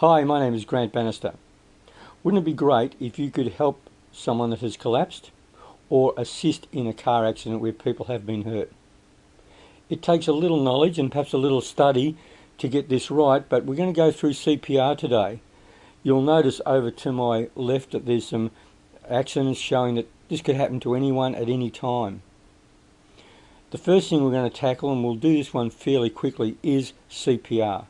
Hi, my name is Grant Bannister. Wouldn't it be great if you could help someone that has collapsed or assist in a car accident where people have been hurt? It takes a little knowledge and perhaps a little study to get this right, but we're going to go through CPR today. You'll notice over to my left that there's some accidents showing that this could happen to anyone at any time. The first thing we're going to tackle, and we'll do this one fairly quickly, is CPR.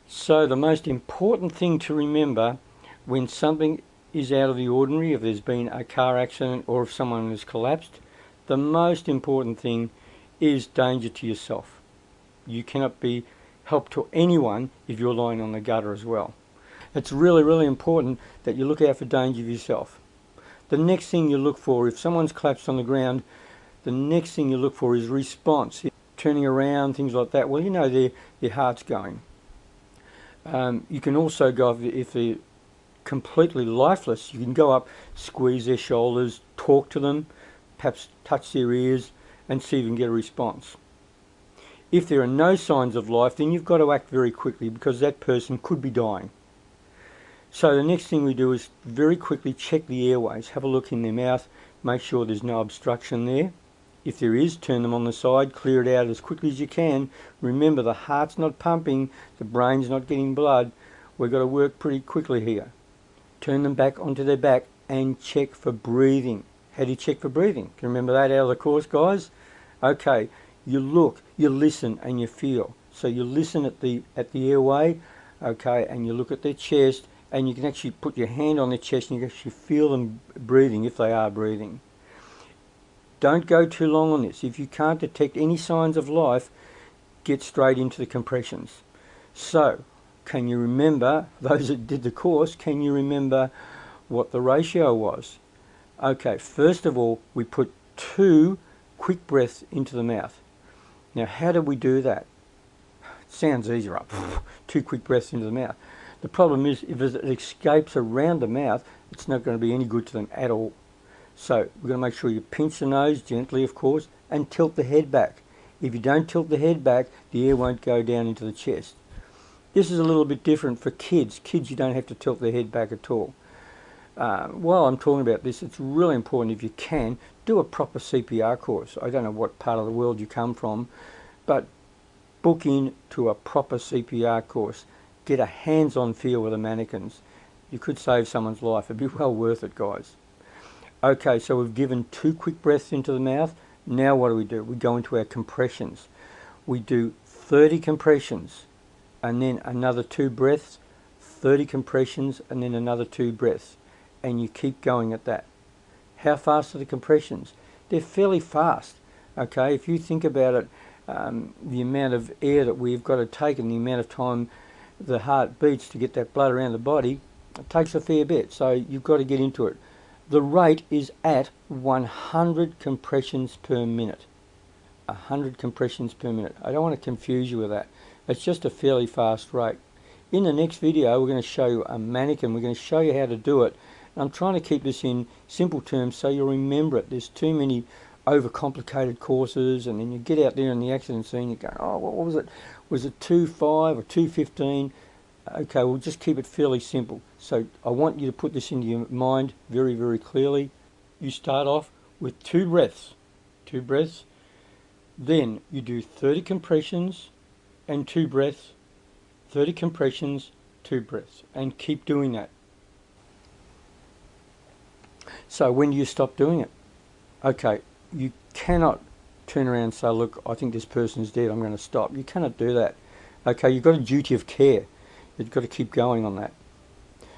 So the most important thing to remember when something is out of the ordinary, if there's been a car accident or if someone has collapsed, the most important thing is danger to yourself. You cannot be help to anyone if you're lying on the gutter as well. It's really, really important that you look out for danger of yourself. The next thing you look for, if someone's collapsed on the ground, the next thing you look for is response. Turning around, things like that. Well, you know their heart's going. You can also go, if they're completely lifeless, you can go up, squeeze their shoulders, talk to them, perhaps touch their ears and see if you can get a response. If there are no signs of life, then you've got to act very quickly because that person could be dying. So the next thing we do is very quickly check the airways, have a look in their mouth, make sure there's no obstruction there. If there is, turn them on the side, clear it out as quickly as you can. Remember, the heart's not pumping, the brain's not getting blood. We've got to work pretty quickly here. Turn them back onto their back and check for breathing. How do you check for breathing? Can you remember that out of the course, guys? Okay, you look, you listen and you feel. So you listen at the airway, okay, and you look at their chest, and you can actually put your hand on their chest and you can actually feel them breathing if they are breathing. Don't go too long on this. If you can't detect any signs of life, get straight into the compressions. So, can you remember, those that did the course, can you remember what the ratio was? Okay, first of all, we put 2 quick breaths into the mouth. Now, how do we do that? It sounds easier, right? 2 quick breaths into the mouth. The problem is, if it escapes around the mouth, it's not going to be any good to them at all. So we're going to make sure you pinch the nose gently, of course, and tilt the head back. If you don't tilt the head back, the air won't go down into the chest. This is a little bit different for kids. Kids, you don't have to tilt their head back at all. While I'm talking about this, it's really important, if you can, do a proper CPR course. I don't know what part of the world you come from, but book in to a proper CPR course. Get a hands-on feel with the mannequins. You could save someone's life. It'd be well worth it, guys. Okay, so we've given 2 quick breaths into the mouth. Now what do? We go into our compressions. We do 30 compressions and then another 2 breaths, 30 compressions and then another 2 breaths. And you keep going at that. How fast are the compressions? They're fairly fast. Okay, if you think about it, the amount of air that we've got to take and the amount of time the heart beats to get that blood around the body, it takes a fair bit. So you've got to get into it. The rate is at 100 compressions per minute. 100 compressions per minute. I don't want to confuse you with that. It's just a fairly fast rate. In the next video, we're going to show you a mannequin. We're going to show you how to do it. And I'm trying to keep this in simple terms so you'll remember it. There's too many overcomplicated courses, and then you get out there in the accident scene, you go, oh, what was it? Was it 2.5 or 2.15? Okay, we'll just keep it fairly simple. So I want you to put this into your mind very, very clearly. You start off with 2 breaths. 2 breaths. Then you do 30 compressions and 2 breaths. 30 compressions, 2 breaths. And keep doing that. So when do you stop doing it? Okay, you cannot turn around and say, look, I think this person's dead, I'm going to stop. You cannot do that. Okay, you've got a duty of care. You've got to keep going on that.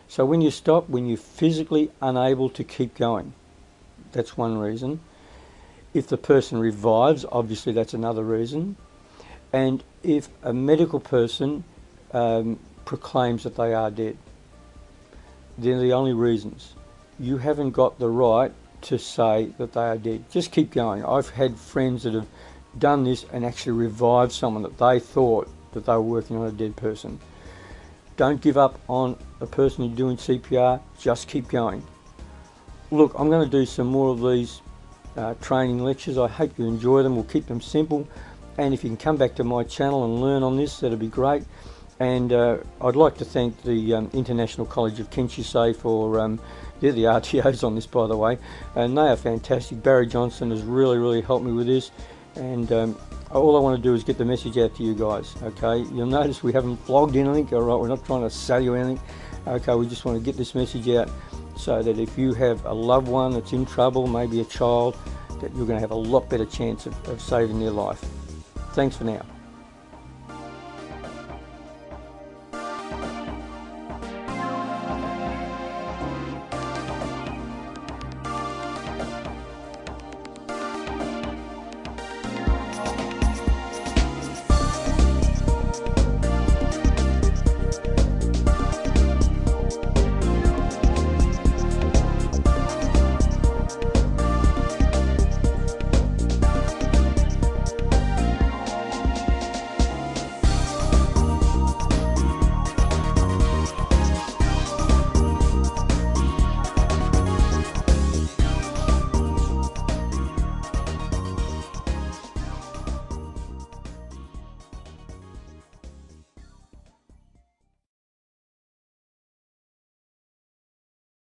So when you stop, when you're physically unable to keep going, that's one reason. If the person revives, obviously that's another reason. And if a medical person proclaims that they are dead, they're the only reasons. You haven't got the right to say that they are dead. Just keep going. I've had friends that have done this and actually revived someone that they thought that they were working on a dead person. Don't give up on a person who's doing CPR, just keep going. Look, I'm going to do some more of these training lectures. I hope you enjoy them. We'll keep them simple and if you can come back to my channel and learn on this, that'd be great. And I'd like to thank the International College of Kinshasa for they're the RTOs on this, by the way, and they are fantastic. Barry Johnson has really helped me with this, and all I want to do is get the message out to you guys. Okay, you'll notice we haven't vlogged anything. All right, we're not trying to sell you anything. Okay, we just want to get this message out so that if you have a loved one that's in trouble, maybe a child, that you're going to have a lot better chance of saving their life. Thanks for now.